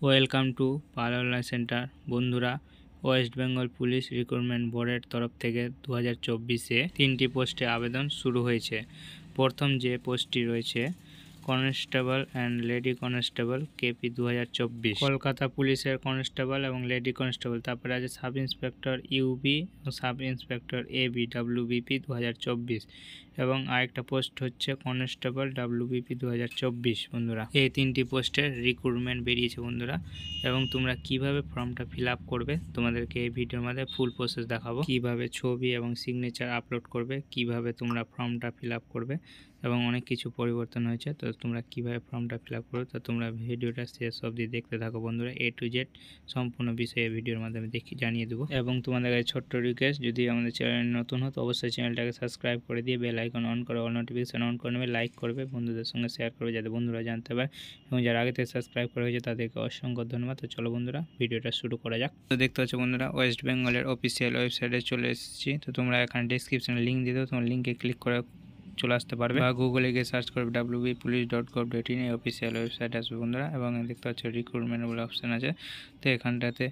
Welcome to Pal online centre. বন্ধুরা, West Bengal police recruitment বোর্ডের তরফ থেকে 2024-এ 3টি পোস্টে আবেদন শুরু হয়েছে। প্রথম যে পোস্টটি রয়েছে constable and lady constable KP 2024, Kolkata পুলিশের কনস্টেবল এবং লেডি কনস্টেবল। তারপরে আছে সাব ইন্সপেক্টর ইউবি ও সাব ইন্সপেক্টর এবি ডাব্লিউবিপি 2024, এবং আরেকটা পোস্ট হচ্ছে কনস্টেবল ডাব্লিউবিপি 2024। বন্ধুরা, এই 3টি পোস্টের রিক্রুটমেন্ট বেরিয়েছে বন্ধুরা, এবং তোমরা কিভাবে ফর্মটা ফিল আপ করবে তোমাদেরকে এই ভিডিওর মধ্যে ফুল প্রসেস দেখাবো। কিভাবে ছবি এবং সিগনেচার আপলোড করবে, কিভাবে তোমরা ফর্মটা ফিল আপ করবে, এবং অনেক কিছু পরিবর্তন হয়েছে। তো তোমরা কিভাবে ফর্মটা ফিল আপ করবে, তো তোমরা ভিডিওটা শেষ অবধি দেখতে থাকো বন্ধুরা। A to Z সম্পূর্ণ বিষয়ে ভিডিওর মাধ্যমে জানিয়ে দেবো। এবং তোমাদের কাছে ছোট্ট রিকোয়েস্ট, যদি আমাদের চ্যানেল নতুন হতো অবশ্যই চ্যানেলটাকে সাবস্ক্রাইব করে দিয়ে বেল আইকন অন করে অল নোটিফিকেশন অন করে নেবে, লাইক করবে, বন্ধুদের সঙ্গে শেয়ার করবে যাতে বন্ধুরা জানতে পারে, এবং যারা আগে থেকে সাবস্ক্রাইব করে হয়েছে তাদেরকে অসংখ্য ধন্যবাদ। তো চলো বন্ধুরা, ভিডিওটা শুরু করা যাক। তো দেখতে পাচ্ছ বন্ধুরা, ওয়েস্ট বেঙ্গলের অফিসিয়াল ওয়েবসাইটে চলে এসেছি। তো তোমরা এখানে ডেসক্রিপশনে লিঙ্ক দিয়ে দেবো, তোমার লিঙ্কে ক্লিক করে চলে আসতে পারবে, বা গুগলে গিয়ে সার্চ করবে www.police.gov.in, অফিসিয়াল ওয়েবসাইট আসবে বন্ধুরা। এবং দেখতে পাচ্ছ রিক্রুটমেন্ট বলে অপশান আছে। তো এখানটাতে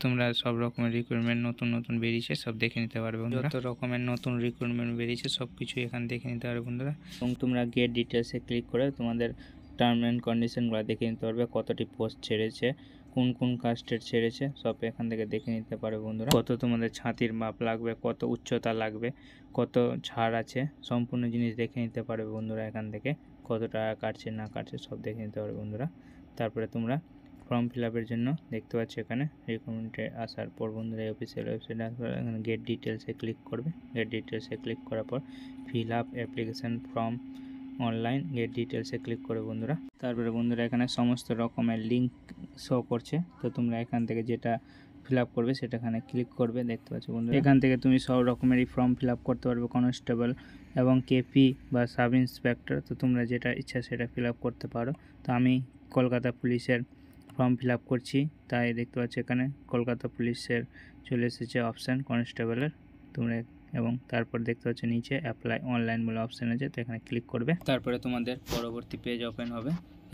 তোমরা সব রকমের রিক্রুটমেন্ট নতুন বেরিয়েছে সব দেখে নিতে পারবে বন্ধুরা। যত রকমের নতুন রিক্রুটমেন্ট বেরিয়েছে সব কিছু এখানে দেখে নিতে পারবে বন্ধুরা। এবং তোমরা গেট ডিটেলসে ক্লিক করে তোমাদের টার্ম অ্যান্ড কন্ডিশনগুলো দেখে নিতে পারবে, কতটি পোস্ট ছেড়েছে, কোন কোন কাস্টের ছেড়েছে, সব এখান থেকে দেখে নিতে পারবে বন্ধুরা। কত তোমাদের ছাতির মাপ লাগবে, কত উচ্চতা লাগবে, কত ছাড় আছে, সম্পূর্ণ জিনিস দেখে নিতে পারবে বন্ধুরা। এখান থেকে কত টাকা কাটছে না কাটছে সব দেখে নিতে পারবে বন্ধুরা। তারপরে তোমরা ফর্ম ফিল আপের জন্য দেখতে পাচ্ছ এখানে রিক্রুটমেন্টে আসার পর বন্ধুরা এই অফিসিয়াল ওয়েবসাইটে আসার পর এখানে গেট ডিটেলসে ক্লিক করবে। গেট ডিটেলসে ক্লিক করার পর fill up application form online get ডিটেলসে ক্লিক করে বন্ধুরা। তারপরে বন্ধুরা এখানে সমস্ত রকমের লিঙ্ক শো করছে। তো তোমরা এখান থেকে যেটা ফিল আপ করবে সেটা এখানে ক্লিক করবে। দেখতে পাচ্ছ বন্ধুরা, এখান থেকে তুমি সব রকমেরই ফর্ম ফিল আপ করতে পারবে, কনস্টেবল এবং কেপি বা সাব ইন্সপেক্টর। তো তোমরা যেটা ইচ্ছা সেটা ফিল আপ করতে পারো। তো আমি কলকাতা পুলিশের ফর্ম ফিল আপ করছি, তাই দেখতে পাচ্ছ এখানে কলকাতা পুলিশের চলে এসেছে অপশান কনস্টেবলের। তোমরা এবং তারপর দেখতে পাচ্ছ নিচে অ্যাপ্লাই অনলাইন বলে অপশান আছে, তো এখানে ক্লিক করবে। তারপরে তোমাদের পরবর্তী পেজ ওপেন হবে।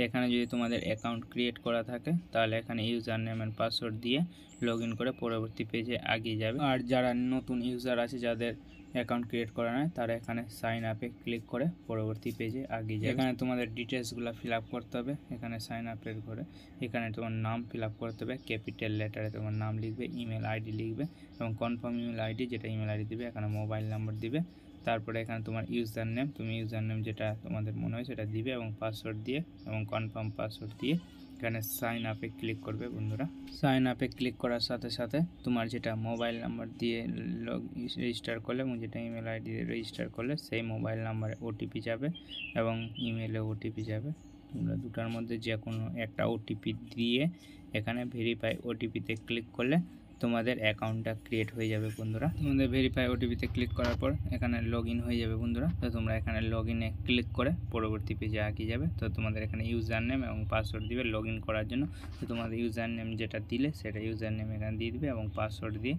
এখানে যদি তোমাদের অ্যাকাউন্ট ক্রিয়েট করা থাকে তাহলে এখানে ইউজার নেম অ্যান্ড পাসওয়ার্ড দিয়ে লগ ইন করে পরবর্তী পেজে এগিয়ে যাবে। আর যারা নতুন ইউজার আছে যাদের অ্যাকাউন্ট ক্রিয়েট করা নয় তারা এখানে সাইন আপে ক্লিক করে পরবর্তী পেজে এগিয়ে যাবে। এখানে তোমাদের ডিটেলসগুলো ফিল আপ করতে হবে। এখানে সাইন আপের ঘরে এখানে তোমার নাম ফিল আপ করতে হবে, ক্যাপিটাল লেটারে তোমার নাম লিখবে, ইমেল আইডি লিখবে এবং কনফার্ম ইমেল আইডি যেটা ইমেল আইডি দিবে, এখানে মোবাইল নাম্বার দিবে। তারপরে এখানে তোমার ইউজার নেম, তুমি ইউজার নেম যেটা তোমাদের মনে হয় সেটা দিবে এবং পাসওয়ার্ড দিয়ে এবং কনফার্ম পাসওয়ার্ড দিয়ে এখানে সাইন আপে ক্লিক করবে বন্ধুরা। সাইন আপে ক্লিক করার সাথে সাথে তোমার যেটা মোবাইল নাম্বার দিয়ে রেজিস্টার করলে এবং যেটা ইমেল আইডি দিয়ে রেজিস্টার করলে সেই মোবাইল নাম্বারে ওটিপি যাবে এবং ইমেলে ওটিপি যাবে। তোমরা দুটার মধ্যে যে কোনো একটা ওটিপি দিয়ে এখানে ভেরিফাই ওটিপিতে ক্লিক করলে তোমাদের অ্যাকাউন্টটা ক্রিয়েট হয়ে যাবে বন্ধুরা। তোমাদের ভেরিফাই ওটিপিতে ক্লিক করার পর এখানে লগ ইন হয়ে যাবে বন্ধুরা। তো তোমরা এখানে লগ ইনে ক্লিক করে পরবর্তী পেজে এগিয়ে যাবে। তো তোমাদের এখানে ইউজার নেম এবং পাসওয়ার্ড দিবে লগ ইন করার জন্য। তো তোমাদের ইউজার নেম যেটা দিলে সেটা ইউজার নেম এখানে দিয়ে দিবে এবং পাসওয়ার্ড দিয়ে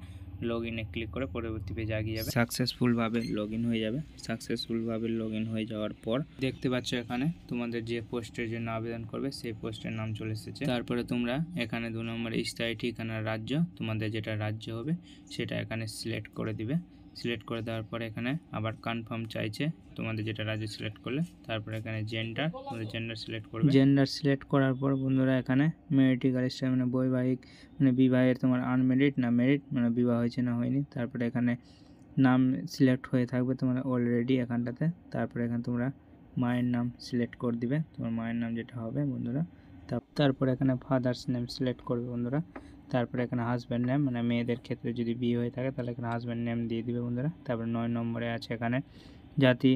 লগ ইনে ক্লিক করে পরবর্তী পেজে এগিয়ে যাবে। সাকসেসফুলভাবে লগ ইন হয়ে যাবে। সাকসেসফুলভাবে লগ ইন হয়ে যাওয়ার পর দেখতে পাচ্ছ এখানে তোমাদের যে পোস্টের জন্য আবেদন করবে সেই পোস্টের নাম চলে এসেছে। তারপরে তোমরা এখানে 2 নম্বরে স্থায়ী ঠিকানা রাজ্য, তোমাদের যেটা রাজ্য হবে সেটা এখানে সিলেক্ট করে দিবে। সিলেক্ট করে দেওয়ার পরে এখানে আবার কনফার্ম চাইছে তোমাদের যেটা রাজ্য সিলেক্ট করলে। তারপরে এখানে জেন্ডার, তোমাদের জেন্ডার সিলেক্ট করবে। জেন্ডার সিলেক্ট করার পর বন্ধুরা এখানে মেরিটিক্যাল স্ট্যাটাস মানে বৈবাহিক মানে বিবাহের তোমার আনমেরিড না মেরিড মানে বিবাহ হয়েছে না হয়নি। তারপরে এখানে নাম সিলেক্ট হয়ে থাকবে তোমার অলরেডি এখানটাতে। তারপরে এখানে তোমরা মায়ের নাম সিলেক্ট করে দিবে, তোমার মায়ের নাম যেটা হবে বন্ধুরা। তারপরে এখানে ফাদার্স নেম সিলেক্ট করবে বন্ধুরা। তারপরে এখানে হাজব্যান্ড নেম মানে মেয়েদের ক্ষেত্রে যদি বিয়ে হয়ে থাকে তাহলে এখানে হাজব্যান্ড নেম দিয়ে দিবে বন্ধুরা। তারপরে 9 নম্বরে আছে এখানে জাতি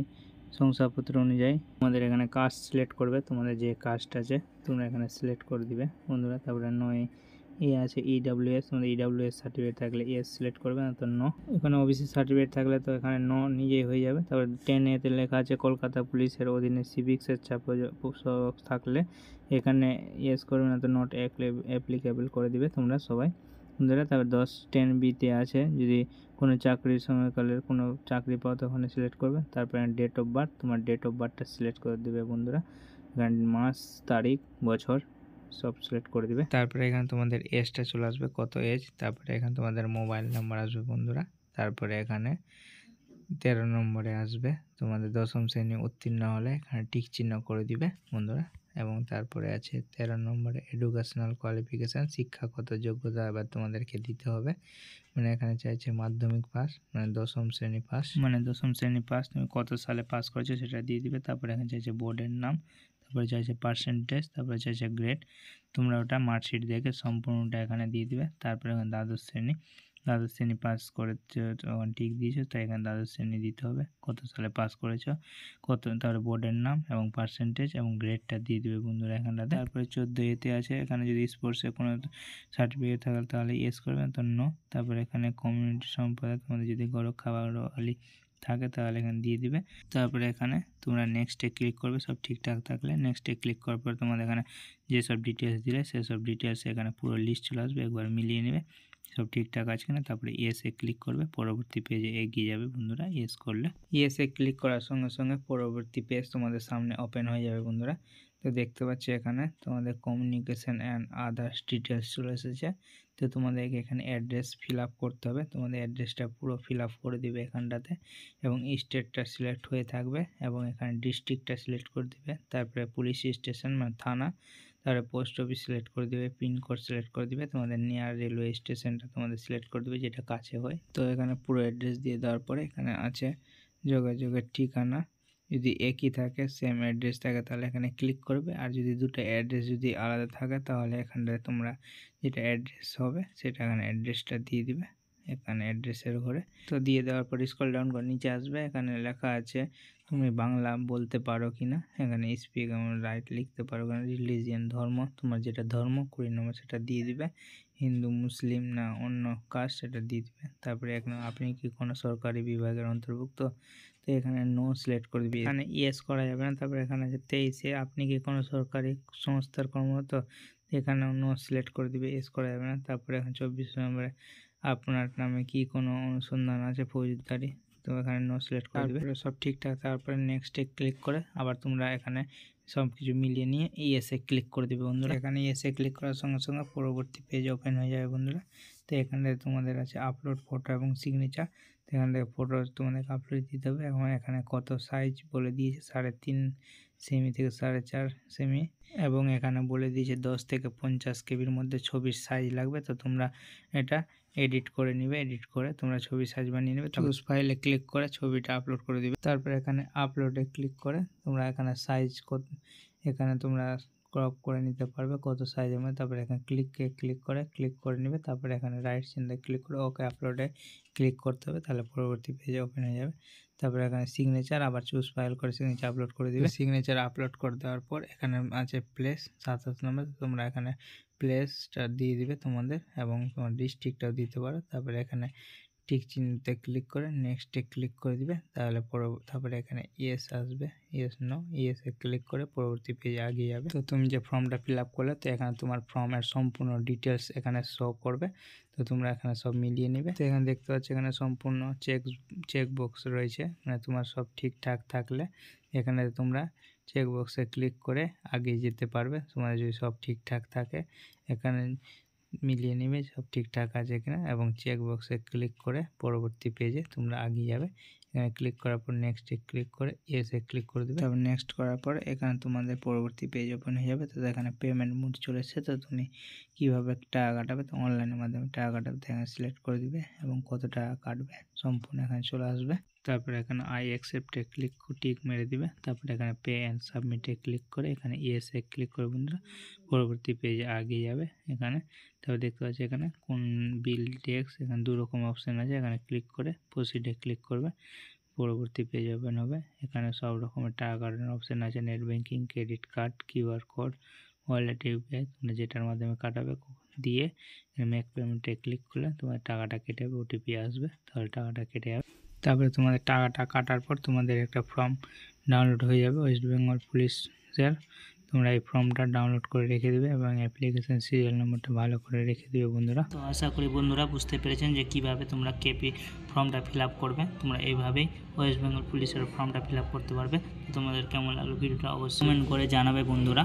শংসাপত্র অনুযায়ী তোমাদের এখানে কাস্ট সিলেক্ট করবে, তোমাদের যে কাস্ট আছে তোমরা এখানে সিলেক্ট করে দিবে বন্ধুরা। তারপরে 9 আছে EWS, তোমাদের EWS সার্টিফিকেট থাকলে এস সিলেক্ট করবে, না তো নো। এখানে ওবিসি সার্টিফিকেট থাকলে তো এখানে নো নিজেই হয়ে যাবে। তারপরে 10A লেখা আছে কলকাতা পুলিশের অধীনে সিভিক্সের ছাত্র থাকলে এখানে ইয়েস করবে, না তো নট অ্যাপ্লিকেবল করে দিবে তোমরা সবাই বন্ধুরা। তারপর 10B আছে যদি কোনো চাকরির সময়কালের কোনো চাকরি পাও তখন সিলেক্ট করবে। তারপরে ডেট অফ বার্থ, তোমার ডেট অফ বার্থটা সিলেক্ট করে দেবে বন্ধুরা। এখানে মাস তারিখ বছর সব সিলেক্ট করে দিবে। তারপরে এখানে তোমাদের এজটা চলে আসবে, কত এজ। তারপরে এখানে তোমাদের মোবাইল নাম্বার আসবে বন্ধুরা। তারপরে এখানে 13 নম্বরে আসবে তোমাদের 10ম শ্রেণী উত্তীর্ণ হলে এখানে টিক চিহ্ন করে দিবে বন্ধুরা। এবং তারপরে আছে 13 নম্বরে এডুকেশনাল কোয়ালিফিকেশান, শিক্ষাগত যোগ্যতা এবার তোমাদেরকে দিতে হবে। মানে এখানে চাইছে মাধ্যমিক পাস, মানে 10ম শ্রেণী পাস, মানে 10ম শ্রেণী পাস তুমি কত সালে পাস করেছো সেটা দিয়ে দিবে। তারপরে এখানে চাইছে বোর্ডের নাম, তারপরে চাইছে পার্সেন্টেজ, তারপরে চাইছে গ্রেড। তোমরা ওটা মার্কশিট দেখে সম্পূর্ণটা এখানে দিয়ে দিবে। তারপরে এখানে দ্বাদশ শ্রেণী পাস করেছো, তখন টিক দিয়েছো, তাই এখানে দ্বাদশ শ্রেণী দিতে হবে, কত সালে পাস করেছো, কত, তারপরে বোর্ডের নাম এবং পার্সেন্টেজ এবং গ্রেডটা দিয়ে দিবে বন্ধুরা এখানটাতে। তারপরে 14 এতে আছে, এখানে যদি স্পোর্টসে কোনো সার্টিফিকেট থাকে তাহলে ইয়েস করবেন, তো নো। তারপরে এখানে কমিউনিটি সম্পাদক, তোমাদের যদি গোরক্ষাবাড়ি থাকে তাহলে এখানে দিয়ে দিবে। তারপরে এখানে তোমরা নেক্সটে ক্লিক করবে, সব ঠিকঠাক থাকলে নেক্সটে ক্লিক করার পর তোমাদের এখানে যেসব ডিটেলস দিলে সেসব ডিটেলস এখানে পুরো লিস্ট চলে আসবে, একবার মিলিয়ে নেবে সব ঠিকঠাক আছে কিনা। তারপরে ইয়েসে ক্লিক করবে, পরবর্তী পেজে এগিয়ে যাবে বন্ধুরা। ইয়েস করলে, ইয়েসে ক্লিক করার সঙ্গে সঙ্গে পরবর্তী পেজ তোমাদের সামনে ওপেন হয়ে যাবে বন্ধুরা। তো দেখতে পাচ্ছি এখানে তোমাদের কমিউনিকেশন অ্যান্ড আদার্স ডিটেলস চলে এসেছে। তো তোমাদেরকে এখানে অ্যাড্রেস ফিল আপ করতে হবে, তোমাদের অ্যাড্রেসটা পুরো ফিল আপ করে দিবে এখানটাতে, এবং স্টেটটা সিলেক্ট হয়ে থাকবে, এবং এখানে ডিস্ট্রিক্টটা সিলেক্ট করে দিবে। তারপরে পুলিশ স্টেশন মানে থানা, তারপরে পোস্ট অফিস সিলেক্ট করে দিবে, পিনকোড সিলেক্ট করে দিবে, তোমাদের নিয়ার রেলওয়ে স্টেশনটা তোমাদের সিলেক্ট করে দিবে যেটা কাছে হয়। তো এখানে পুরো অ্যাড্রেস দিয়ে দেওয়ার পরে এখানে আছে যোগাযোগের ঠিকানা, যদি একই থাকে সেম অ্যাড্রেস থাকে তাহলে এখানে ক্লিক করবে, আর যদি দুটো অ্যাড্রেস যদি আলাদা থাকে তাহলে এখানটায় তোমরা যেটা অ্যাড্রেস হবে সেটা এখানে অ্যাড্রেসটা দিয়ে দিবে এখানে অ্যাড্রেসের ঘরে। তো দিয়ে দেওয়ার পর স্ক্রল ডাউন করে নিচে আসবে, এখানে লেখা আছে তুমি বাংলা বলতে পারো কি না, এখানে স্পিক এবং রাইট লিখতে পারো, এখানে রিলিজিয়ান ধর্ম, তোমার যেটা ধর্ম 20 নম্বর সেটা দিয়ে দিবে, হিন্দু মুসলিম না অন্য কাস্ট সেটা দিয়ে দিবে। তারপরে এখানে আপনি কি কোনো সরকারি বিভাগের অন্তর্ভুক্ত, তো এখানে নো সিলেক্ট করে দিবি, এখানে ইয়েস করা যাবে না। তারপরে এখানে আছে 23-এ আপনি কি কোনো সরকারি সংস্থার কর্মরত, এখানে নো সিলেক্ট করে দিবে, ইয়েস করা যাবে না। তারপরে এখানে 24 নম্বরে আপনার নামে কি কোনো অনুসন্ধান আছে ফৌজদারি, তো এখানে নো সিলেক্ট করে দিবে। সব ঠিকঠাক, তারপরে নেক্সটে ক্লিক করে আবার তোমরা এখানে সব কিছু মিলিয়ে নিয়ে ইয়েসে ক্লিক করে দেবে বন্ধুরা। এখানে ইয়েসে ক্লিক করার সঙ্গে সঙ্গে পরবর্তী পেজ ওপেন হয়ে যাবে বন্ধুরা। তো এখানে তোমাদের আছে আপলোড ফটো এবং সিগনেচার, তো এখান থেকে ফটো তোমাদেরকে আপলোড দিতে হবে, এবং এখানে কত সাইজ বলে দিয়েছে 3.5 সেমি থেকে 4.5 সেমি, এবং এখানে বলে দিয়েছে 10 থেকে 50 কেবির মধ্যে ছবির সাইজ লাগবে। তো তোমরা এটা এডিট করে নিবে, এডিট করে তোমরা ছবি সাইজ বানিয়ে নেবে, চুজ ফাইলে ক্লিক করে ছবিটা আপলোড করে দিবে। তারপরে এখানে আপলোডে ক্লিক করে তোমরা এখানে সাইজ এখানে তোমরা ক্রপ করে নিতে পারবে কত সাইজের মধ্যে। তারপরে এখানে ক্লিক করে নেবে, তারপরে এখানে রাইট চিহ্নে ক্লিক করে ওকে আপলোডে ক্লিক করতে হবে, তাহলে পরবর্তী পেজে ওপেন হয়ে যাবে। তারপরে এখানে সিগনেচার আবার চুজ ফাইল করে সিগনেচার আপলোড করে দিবে। সিগনেচার আপলোড করে দেওয়ার পর এখানে আছে প্লেস 7 নম্বর, তোমরা এখানে প্লেসটা দিয়ে দিবে তোমাদের, এবং তোমার ডিস্ট্রিক্টটাও দিতে পারো। তারপরে এখানে টিক চিহ্নতে ক্লিক করে নেক্সটে ক্লিক করে দিবে, তারপরে এখানে ইয়েস আসবে, ইয়েস নো, ইয়েসে ক্লিক করে পরবর্তী পেজে এগিয়ে যাবে। তো তুমি যে ফর্মটা ফিল আপ করলে, তো এখানে তোমার ফর্মের সম্পূর্ণ ডিটেলস এখানে শো করবে, তো তোমরা এখানে সব মিলিয়ে নেবে। তো এখানে দেখতে পাচ্ছ এখানে সম্পূর্ণ চেক বক্স রয়েছে, মানে তোমার সব ঠিকঠাক থাকলে এখানে তোমরা চেক বক্সে ক্লিক করে এগিয়ে যেতে পারবে। তোমার যদি সব ঠিকঠাক থাকে এখানে মিলিয়ে নেবে সব ঠিকঠাক আছে কিনা, এবং চেক বক্সে ক্লিক করে পরবর্তী পেজে তোমরা এগিয়ে যাবে। এখানে ক্লিক করার পর নেক্সটে ক্লিক করে ইয়েসে ক্লিক করে দেবে, তারপর নেক্সট করার পর এখানে তোমাদের পরবর্তী পেজ ওপেন হয়ে যাবে। তো এখানে পেমেন্ট মোড চলে এসেছে, তো তুমি কীভাবে টাকা কাটাবে, তো অনলাইনের মাধ্যমে টাকা কাটাবে, তো এখানে সিলেক্ট করে দিবে এবং কত টাকা কাটবে সম্পূর্ণ এখানে চলে আসবে। তারপরে এখানে আই অ্যাকসেপ্টে টিক মেরে দিবে, তারপরে এখানে পে অ্যান্ড সাবমিটে ক্লিক করে এখানে ইয়েসে ক্লিক করে বন্ধুরা পরবর্তী পেজে এগিয়ে যাবে। এখানে তারপর দেখতে পাচ্ছি এখানে কোন বিল ট্যাক্স, এখানে 2 রকম অপশান আছে, এখানে ক্লিক করে প্রসিডে ক্লিক করবে, পরবর্তী পেজ ওপেন হবে। এখানে সব রকমের টাকা কাটানোর অপশান আছে, net banking, credit card, QR code, wallet, UPI, তোমরা যেটার মাধ্যমে কাটাবে দিয়ে মেক পেমেন্টে ক্লিক করলে তোমার টাকাটা কেটে যাবে, ওটিপি আসবে, তাহলে টাকাটা কেটে যাবে। তারপরে তোমাদের টাকাটা কাটার পর তোমাদের একটা ফর্ম ডাউনলোড হয়ে যাবে ওয়েস্ট বেঙ্গল পুলিশের, তোমরা এই ফর্মটা ডাউনলোড করে রেখে দেবে এবং অ্যাপ্লিকেশন সিরিয়াল নম্বরটা ভালো করে রেখে দেবে বন্ধুরা। তো আশা করি বন্ধুরা বুঝতে পেরেছেন যে কিভাবে তোমরা কেপি ফর্মটা ফিল আপ করবে, তোমরা এইভাবেই ওয়েস্ট বেঙ্গল পুলিশের ফর্মটা ফিল আপ করতে পারবে। তোমাদের কেমন লাগলো ভিডিওটা অবশ্যই কমেন্ট করে জানাবে বন্ধুরা।